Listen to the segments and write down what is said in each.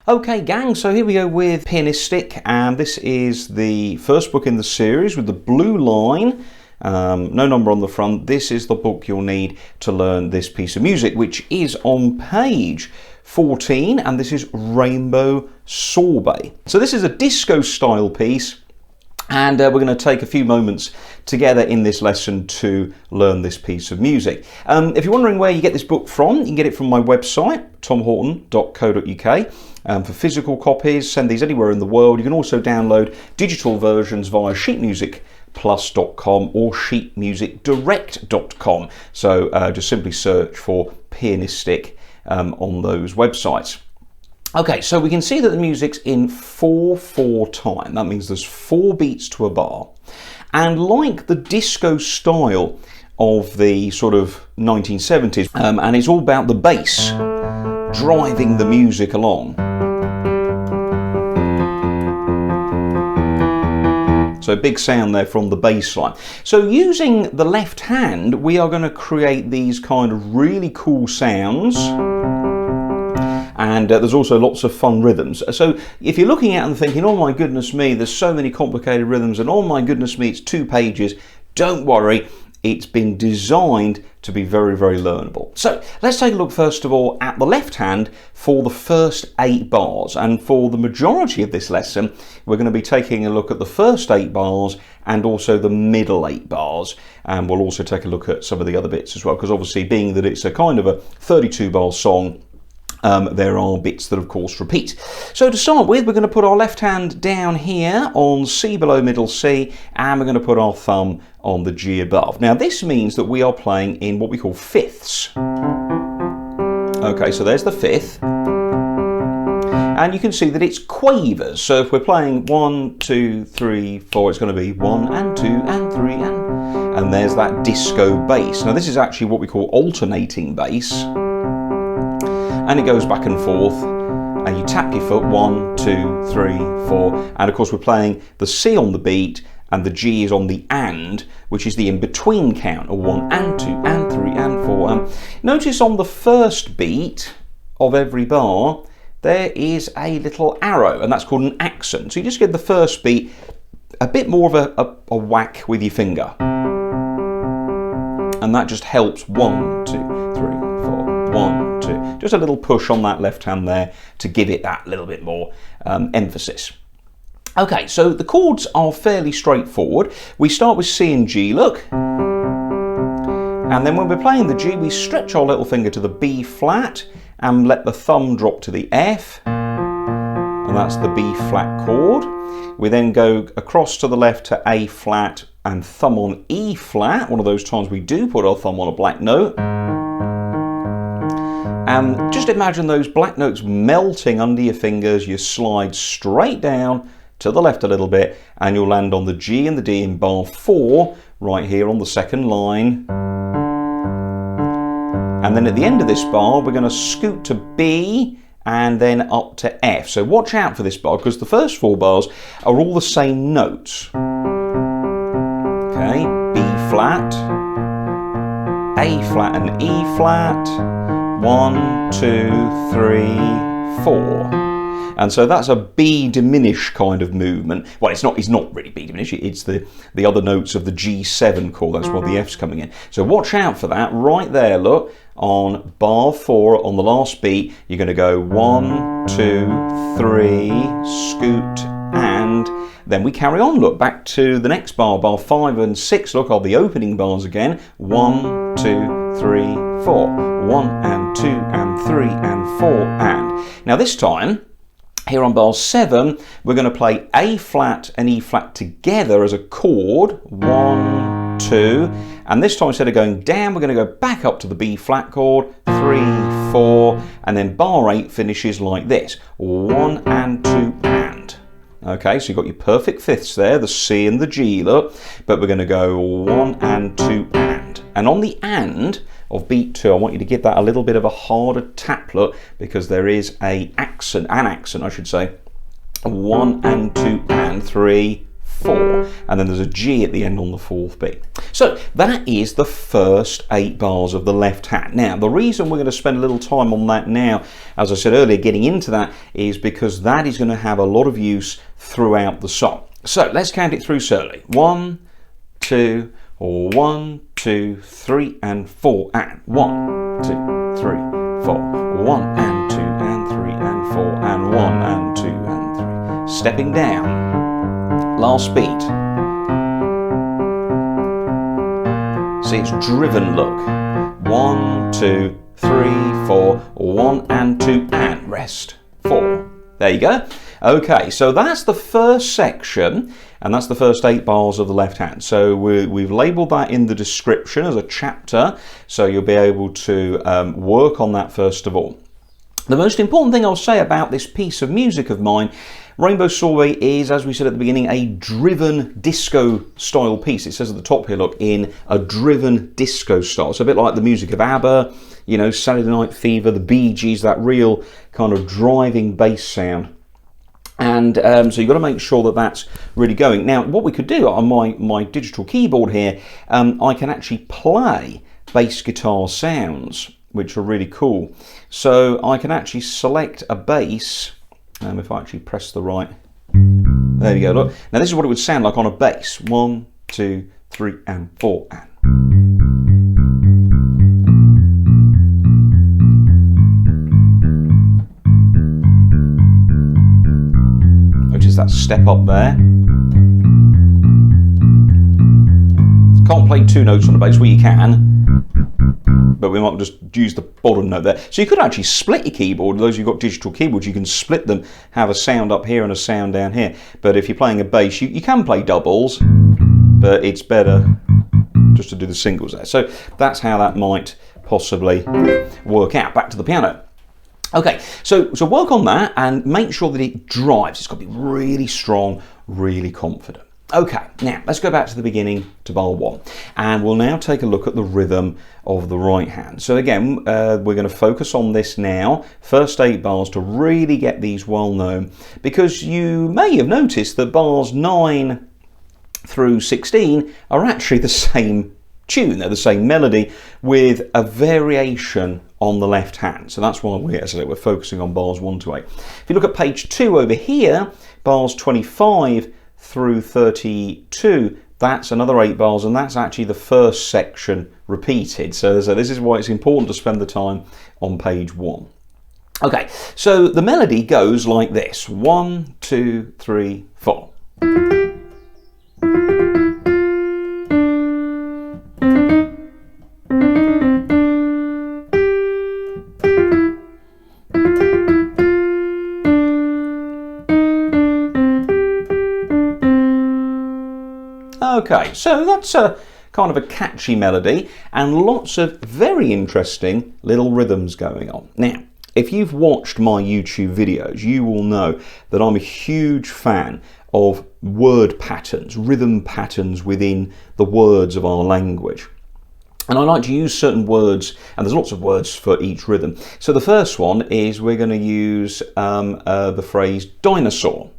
Okay gang, so here we go with Pianistic, and this is the first book in the series with the blue line, no number on the front. This is the book you'll need to learn this piece of music, which is on page 14, and this is Rainbow Sorbet. So this is a disco style piece, and we're going to take a few moments together in this lesson to learn this piece of music. If you're wondering where you get this book from, you can get it from my website, tomhorton.co.uk. For physical copies, send these anywhere in the world. You can also download digital versions via sheetmusicplus.com or sheetmusicdirect.com. So just simply search for Pianistic on those websites. Okay, so we can see that the music's in 4/4 time. That means there's 4 beats to a bar. And like the disco style of the sort of 1970s, and it's all about the bass driving the music along. So big sound there from the bass line. So using the left hand, we are going to create these kind of really cool sounds. And there's also lots of fun rhythms. So if you're looking at it and thinking, oh my goodness me, there's so many complicated rhythms, and oh my goodness me, it's 2 pages, don't worry. It's been designed to be very, very learnable. So let's take a look first of all at the left hand for the first 8 bars. And for the majority of this lesson, we're going to be taking a look at the first 8 bars and also the middle 8 bars. And we'll also take a look at some of the other bits as well, because obviously being that it's a kind of a 32 bar song, there are bits that of course repeat. So to start with, we're going to put our left hand down here on C below middle C, and we're going to put our thumb on the G above. Now this means that we are playing in what we call fifths. Okay, so there's the fifth. And you can see that it's quavers. So if we're playing 1, 2, 3, 4, it's going to be 1 and 2 and 3 and there's that disco bass. Now this is actually what we call alternating bass. And it goes back and forth, and you tap your foot 1, 2, 3, 4, and of course we're playing the C on the beat, and the G is on the and, which is the in-between count of 1 and 2 and 3 and 4. Notice on the first beat of every bar there is a little arrow, and that's called an accent. So you just give the first beat a bit more of a whack with your finger, and that just helps 1, 2, 3, 4, 1, 2. Just a little push on that left hand there to give it that little bit more emphasis. Okay, so the chords are fairly straightforward. We start with C and G, look. And then when we're playing the G, we stretch our little finger to the B flat and let the thumb drop to the F. And that's the B flat chord. We then go across to the left to A flat and thumb on E flat. One of those times we do put our thumb on a black note. And just imagine those black notes melting under your fingers. You slide straight down to the left a little bit, and you'll land on the G and the D in bar 4, right here on the second line. And then at the end of this bar, we're going to scoot to B and then up to F. So watch out for this bar, because the first 4 bars are all the same notes. Okay, B flat, A flat and E flat. 1, 2, 3, 4. And so that's a B diminished kind of movement. Well, it's not really B diminished, it's the other notes of the G7 chord, that's where the F's coming in. So watch out for that right there, look, on bar 4 on the last beat, you're going to go 1, 2, 3, scoot, and then we carry on, look, back to the next bar, bar 5 and 6, look, are the opening bars again, 1, 2, 3, 4. 1 and 2 and 3 and 4 and. Now this time, here on bar 7, we're going to play A flat and E flat together as a chord. 1, 2. And this time instead of going down, we're going to go back up to the B flat chord. 3, 4. And then bar 8 finishes like this. 1 and 2 and. Okay, so you've got your perfect fifths there, the C and the G, look. But we're going to go 1 and 2 and. And on the and of beat 2, I want you to give that a little bit of a harder tap, look, because there is an accent I should say. 1 and 2 and 3, 4, and then there's a G at the end on the 4th beat. So that is the first 8 bars of the left hand. Now, the reason we're going to spend a little time on that now, as I said earlier, getting into that, is because that is going to have a lot of use throughout the song. So let's count it through slowly. 1, 2, 1, 2, 3, and 4, and 1, 2, 3, 4, 1 and 2 and 3 and 4 and 1 and 2 and 3. Stepping down. Last beat. See, it's driven look. 1, 2, 3, 4, 1 and 2 and rest. 4. There you go. Okay, so that's the first section, and that's the first 8 bars of the left hand. So we've labelled that in the description as a chapter, so you'll be able to work on that first of all. The most important thing I'll say about this piece of music of mine, Rainbow Sorbet, is, as we said at the beginning, a driven disco style piece. It says at the top here, look, in a driven disco style. So a bit like the music of ABBA, you know, Saturday Night Fever, the Bee Gees, that real kind of driving bass sound. And so you've got to make sure that that's really going. Now, what we could do on my digital keyboard here, I can actually play bass guitar sounds, which are really cool. So I can actually select a bass, if I actually press the right, there we go, look. Now this is what it would sound like on a bass. 1, 2, 3, and 4, and. That step up there. Can't play 2 notes on the bass. Well, you can, but we might just use the bottom note there. So you could actually split your keyboard. Those who've got digital keyboards, you can split them, have a sound up here and a sound down here. But if you're playing a bass, you can play doubles, but it's better just to do the singles there. So that's how that might possibly work out. Back to the piano. Okay, so work on that and make sure that it drives. It's got to be really strong, really confident. Okay, now let's go back to the beginning to bar 1, and we'll now take a look at the rhythm of the right hand. So again, we're going to focus on this now, first 8 bars, to really get these well known, because you may have noticed that bars 9 through 16 are actually the same tune. They're the same melody with a variation on the left hand. So that's why we're focusing on bars 1 to 8. If you look at page 2 over here, bars 25 through 32, that's another 8 bars, and that's actually the first section repeated. So this is why it's important to spend the time on page 1. Okay, so the melody goes like this: 1, 2, 3, 4. Okay, so that's a kind of a catchy melody and lots of very interesting little rhythms going on. Now, if you've watched my YouTube videos, you will know that I'm a huge fan of word patterns, rhythm patterns within the words of our language. And I like to use certain words, and there's lots of words for each rhythm. So the first one is we're going to use the phrase dinosaur.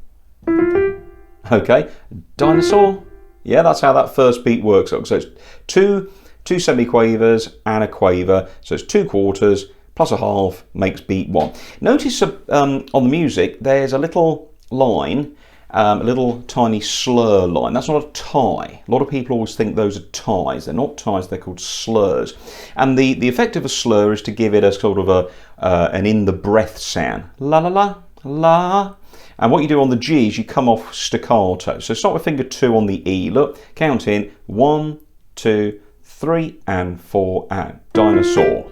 Okay, dinosaur. Yeah, that's how that first beat works. So it's two semiquavers and a quaver. So it's 2 quarters plus a half makes beat 1. Notice on the music there's a little line, a little tiny slur line. That's not a tie. A lot of people always think those are ties. They're not ties, they're called slurs. And the effect of a slur is to give it a sort of an in the breath sound. La la la, la. And what you do on the G is you come off staccato. So start with finger 2 on the E. Look, count in 1, 2, 3, and 4, and dinosaur.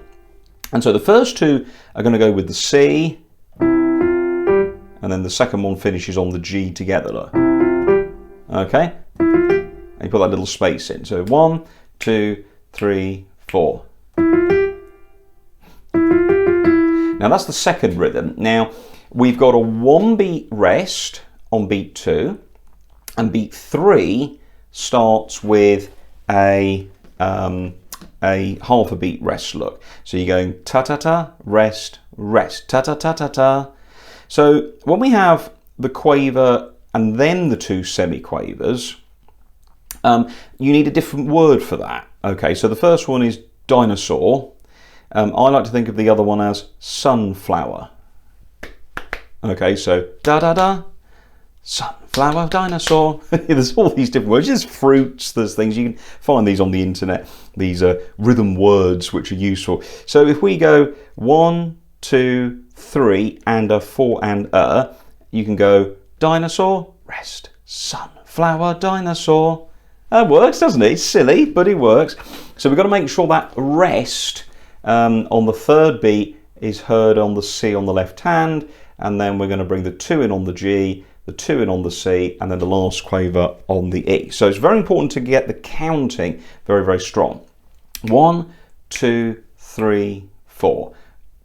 And so the first 2 are going to go with the C, and then the second one finishes on the G together. Look. Okay? And you put that little space in. So 1, 2, 3, 4. Now that's the second rhythm. Now, we've got a 1 beat rest on beat 2, and beat 3 starts with a half a beat rest look. So you're going ta ta ta, rest, rest, ta ta ta ta ta. So when we have the quaver and then the 2 semiquavers, you need a different word for that. Okay, so the first one is dinosaur. I like to think of the other one as sunflower. Okay, so da-da-da, sunflower, dinosaur. There's all these different words. There's fruits, there's things. You can find these on the internet, these rhythm words which are useful. So if we go 1, 2, 3, and a 4 and a, you can go dinosaur, rest, sunflower, dinosaur. That works, doesn't it? It's silly, but it works. So we've got to make sure that rest on the third beat is heard on the C on the left hand, and then we're going to bring the 2 in on the G, the 2 in on the C, and then the last quaver on the E. So it's very important to get the counting very, very strong. 1, 2, 3, 4.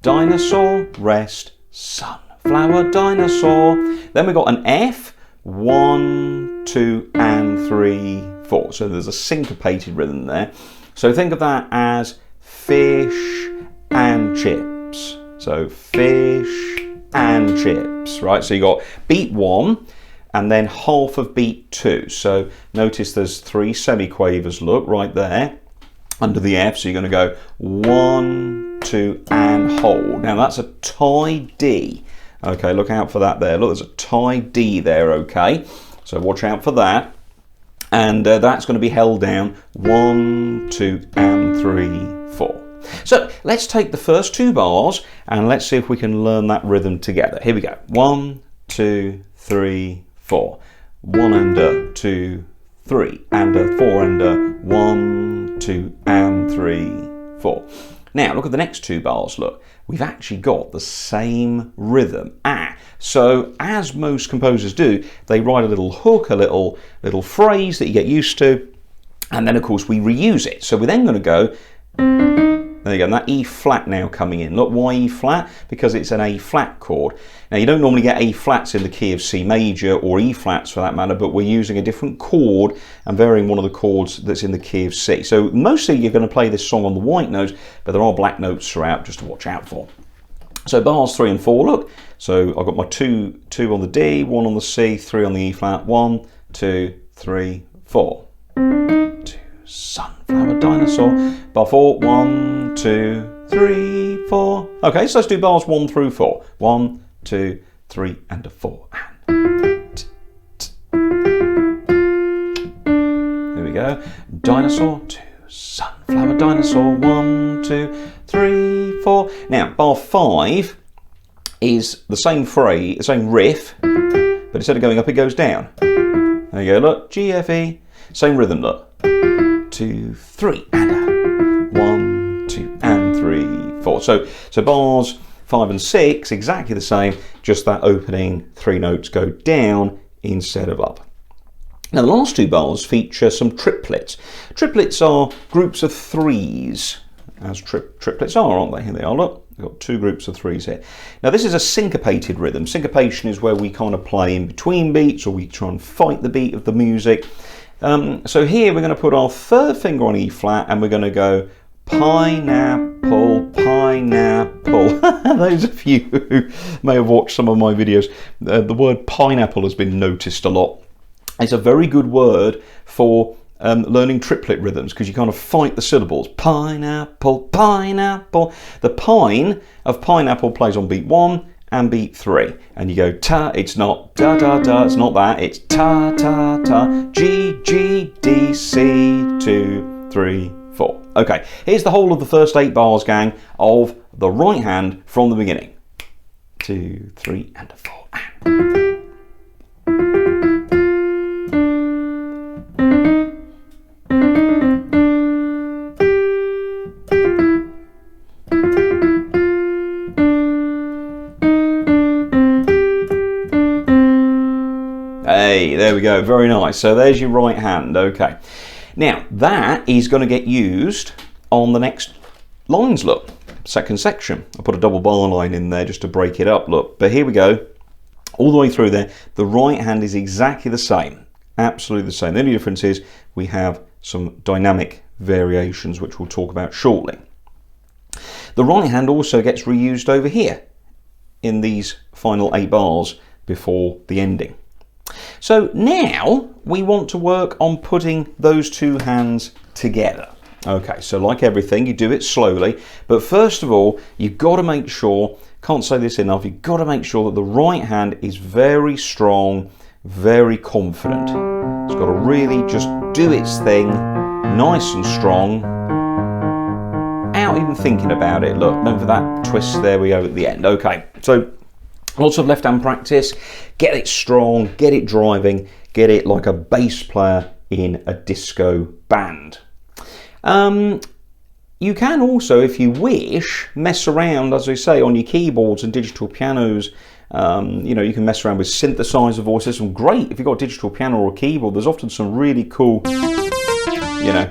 Dinosaur, rest, sunflower, dinosaur. Then we've got an F. 1, 2, and 3, 4. So there's a syncopated rhythm there. So think of that as fish and chips. So fish and chips, right? So you got beat 1 and then half of beat 2. So notice there's 3 semiquavers, look, right there under the F. So you're going to go 1, 2, and hold. Now that's a tie D. Okay, look out for that there. Look, there's a tie D there, okay? So watch out for that. And that's going to be held down 1, 2, and 3, 4. So let's take the first 2 bars and let's see if we can learn that rhythm together. Here we go. 1, 2, 3, 4. 1 and a, 2, 3 and a, 4 and a, 1, 2, and 3, 4. Now look at the next 2 bars, look. We've actually got the same rhythm. So as most composers do, they write a little hook, a little phrase that you get used to, and then of course we reuse it. So we're then going to go, there you go, and that E flat now coming in. Look, why E flat? Because it's an A flat chord. Now you don't normally get A flats in the key of C major or E flats for that matter, but we're using a different chord and varying one of the chords that's in the key of C. So mostly you're going to play this song on the white notes, but there are black notes throughout just to watch out for. So bars 3 and 4, look. So I've got my 2 on the D, 1 on the C, 3 on the E flat. 1, 2, 3, 4. 2, sunflower, dinosaur. Bar 4, 1, 2, 3, 4. Okay, so let's do bars 1 through 4. 1, 2, 3, and a 4. And here we go. Dinosaur, 2, sunflower, dinosaur. 1, 2, 3, 4. Now, bar 5 is the same phrase, the same riff, but instead of going up, it goes down. There you go, look, G, F, E. Same rhythm, look. 2, 3, and a 1, 2, and 3, 4. So bars 5 and 6, exactly the same, just that opening 3 notes go down instead of up. Now the last 2 bars feature some triplets. Triplets are groups of 3s, as triplets are, aren't they? Here they are, look. We've got 2 groups of 3s here. Now this is a syncopated rhythm. Syncopation is where we kind of play in between beats, or we try and fight the beat of the music. So here we're going to put our 3rd finger on E flat and we're going to go pineapple, pineapple. Those of you who may have watched some of my videos, the word pineapple has been noticed a lot. It's a very good word for learning triplet rhythms because you kind of fight the syllables. Pineapple, pineapple. The pine of pineapple plays on beat 1 and beat 3, and you go ta, it's not da da da, it's not that, it's ta ta ta, G G D C 2 3 4. Okay, here's the whole of the first 8 bars, gang, of the right hand from the beginning. 2, 3, and a 4. And. Hey, there we go, very nice. So there's your right hand, okay. Now, that is going to get used on the next lines, look. Second section. I put a double bar line in there just to break it up, look. But here we go, all the way through there. The right hand is exactly the same, absolutely the same. The only difference is we have some dynamic variations, which we'll talk about shortly. The right hand also gets reused over here in these final 8 bars before the ending. So now we want to work on putting those two hands together. Okay, so like everything, you do it slowly, but first of all, you've got to make sure, can't say this enough, you've got to make sure that the right hand is very strong, very confident. It's got to really just do its thing, nice and strong, without even thinking about it. Look, remember that twist, there we go at the end. Okay, so lots of left hand practice, get it strong, get it driving, get it like a bass player in a disco band. You can also, if you wish, mess around, as I say, on your keyboards and digital pianos. You know, you can mess around with synthesizer voices. And great, if you've got a digital piano or a keyboard, there's often some really cool, you know,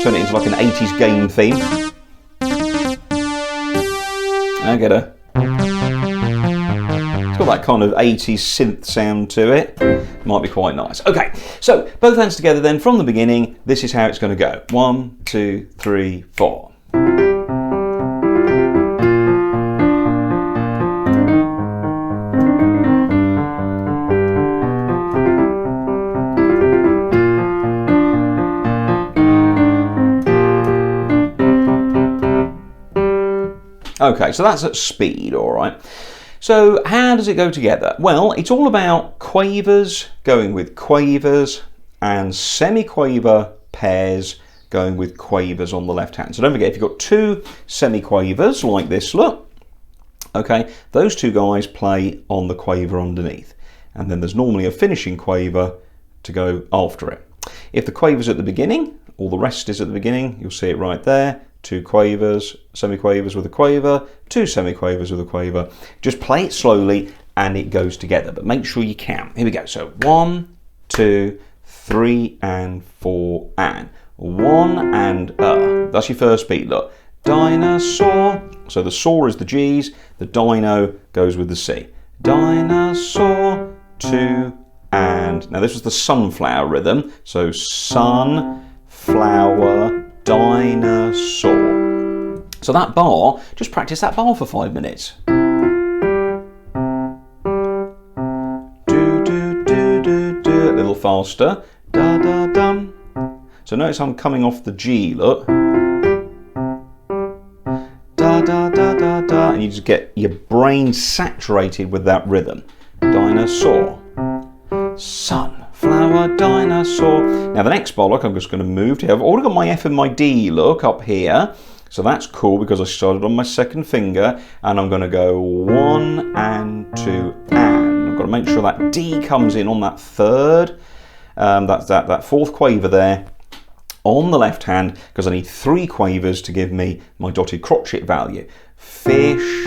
turn it into like an 80s game theme. I get a... It's got that kind of 80s synth sound to it. Might be quite nice. Okay, so both hands together then from the beginning. This is how it's going to go. 1, 2, 3, 4. Okay, so that's at speed, all right. So how does it go together? Well, it's all about quavers going with quavers and semi-quaver pairs going with quavers on the left hand. So don't forget, if you've got two semi-quavers like this, look, okay, those two guys play on the quaver underneath. And then there's normally a finishing quaver to go after it. If the quaver's at the beginning, all the rest is at the beginning, you'll see it right there. Two quavers, semi-quavers with a quaver, two semi-quavers with a quaver. Just play it slowly and it goes together, but make sure you count. Here we go. So 1, 2, 3, and 4, and 1 and That's your first beat, look. Dinosaur. So the saw is the G's, the dino goes with the C. Dinosaur, 2, and... Now this was the sunflower rhythm. So sun, flower, dinosaur. So that bar, just practice that bar for 5 minutes. Do, do, do, do, do. A little faster. Da, da, dum. So notice I'm coming off the G, look. Da, da, da, da, da. And you just get your brain saturated with that rhythm. Dinosaur. Sun. Flower, dinosaur. Now the next bar, look, I'm just going to move to here. I've already got my F and my D, look, up here. So that's cool because I started on my second finger and I'm going to go 1 and 2 and. I've got to make sure that D comes in on that third, that fourth quaver there on the left hand because I need 3 quavers to give me my dotted crotchet value. Fish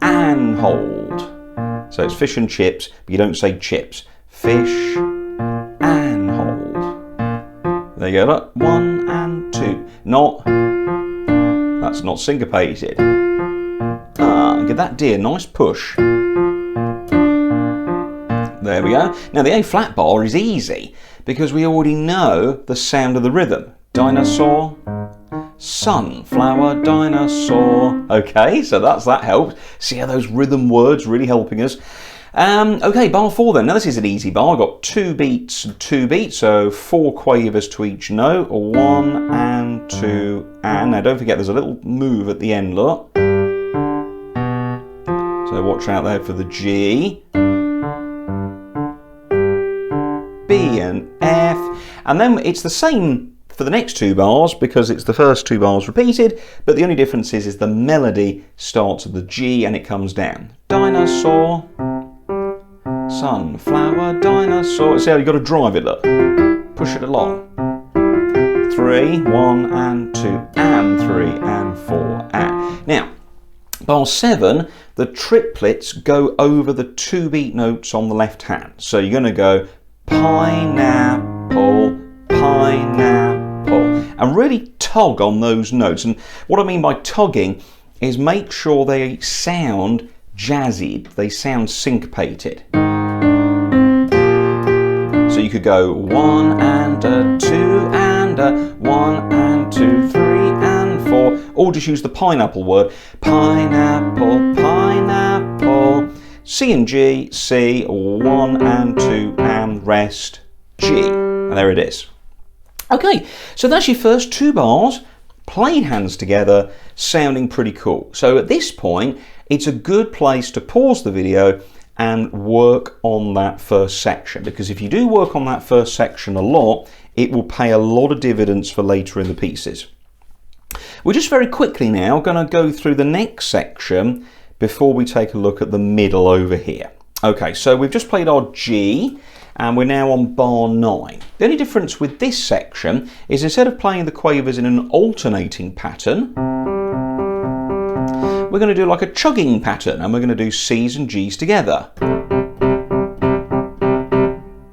and hold. So it's fish and chips, but you don't say chips. Fish and hold. There you go, look. 1 and 2. Not, that's not syncopated. Give that D a nice push. There we go. Now the A flat bar is easy because we already know the sound of the rhythm. Dinosaur, sunflower, dinosaur. Okay, so that helps. See how those rhythm words really helping us. Okay, bar 4 then. Now this is an easy bar. I've got 2 beats and 2 beats, so 4 quavers to each note. 1 and 2 and. Now don't forget there's a little move at the end, look. So watch out there for the G. B and F. And then it's the same for the next 2 bars because it's the first 2 bars repeated, but the only difference is the melody starts at the G and it comes down. Dinosaur. Sunflower, dinosaur. See how you've got to drive it, look. Push it along. 3, 1 and 2 and 3 and 4 and. Now, bar 7, the triplets go over the 2 beat notes on the left hand. So you're going to go pineapple, pineapple. And really tug on those notes. And what I mean by tugging is make sure they sound jazzy, they sound syncopated. So you could go 1 and a 2 and a 1 and 2, 3 and 4, or just use the pineapple word. Pineapple, pineapple. C and G, C, 1 and 2 and rest, G. And there it is. Okay, so that's your first 2 bars, playing hands together, sounding pretty cool. So at this point, it's a good place to pause the video and work on that first section, because if you do work on that first section a lot, it will pay a lot of dividends for later in the pieces. We're just very quickly now going to go through the next section before we take a look at the middle over here. Okay, so we've just played our G and we're now on bar 9. The only difference with this section is instead of playing the quavers in an alternating pattern, we're going to do like a chugging pattern, and we're going to do C's and G's together.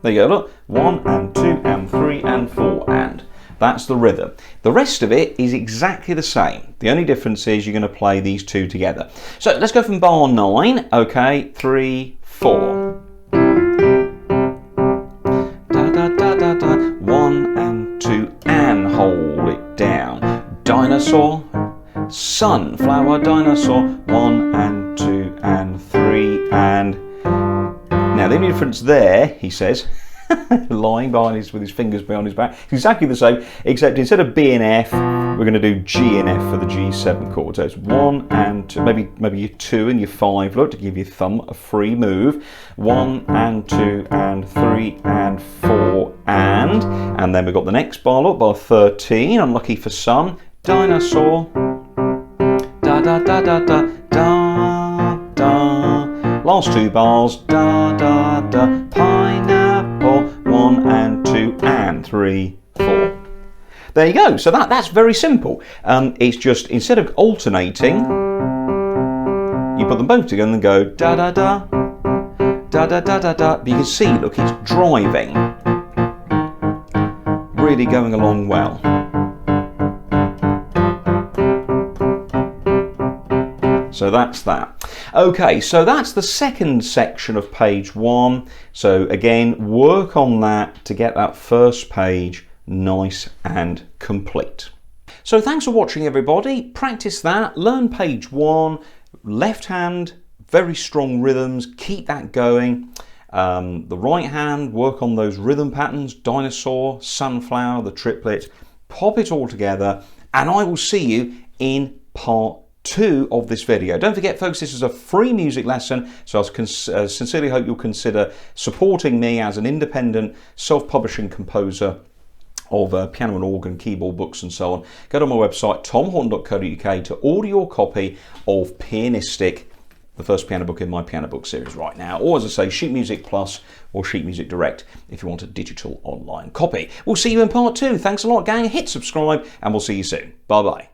There you go, look. 1 and 2 and 3 and 4 and. That's the rhythm. The rest of it is exactly the same. The only difference is you're going to play these 2 together. So let's go from bar 9. Okay, 3, 4. Da da da da da. 1 and 2 and hold it down. Dinosaur. Sunflower, dinosaur, 1 and 2 and 3 and... Now the only difference there, he says, lying behind with his fingers behind his back, it's exactly the same, except instead of B and F, we're going to do G and F for the G7 chord. So it's 1 and 2, maybe your 2 and your 5, look, to give your thumb a free move. 1 and 2 and 3 and 4 and then we've got the next bar, look, bar 13, unlucky for some, dinosaur. Da da da da da da da. Last 2 bars, da da da. Pineapple, 1 and 2 and 3, 4. There you go. So that's very simple. It's just instead of alternating, you put them both together and go da da da, da da da da da. But you can see, look, it's driving, really going along well. So that's that. Okay, so that's the second section of page 1. So again, work on that to get that first page nice and complete. So thanks for watching, everybody. Practice that, learn page 1, left hand, very strong rhythms, keep that going. The right hand, work on those rhythm patterns, dinosaur, sunflower, the triplet, pop it all together, and I will see you in part 2 of this video. Don't forget, folks, this is a free music lesson, so I sincerely hope you'll consider supporting me as an independent self-publishing composer of piano and organ, keyboard, books and so on. Go to my website tomhorton.co.uk to order your copy of Pianistic, the first piano book in my piano book series right now, or as I say, Sheet Music Plus or Sheet Music Direct if you want a digital online copy. We'll see you in part 2. Thanks a lot, gang. Hit subscribe and we'll see you soon. Bye bye.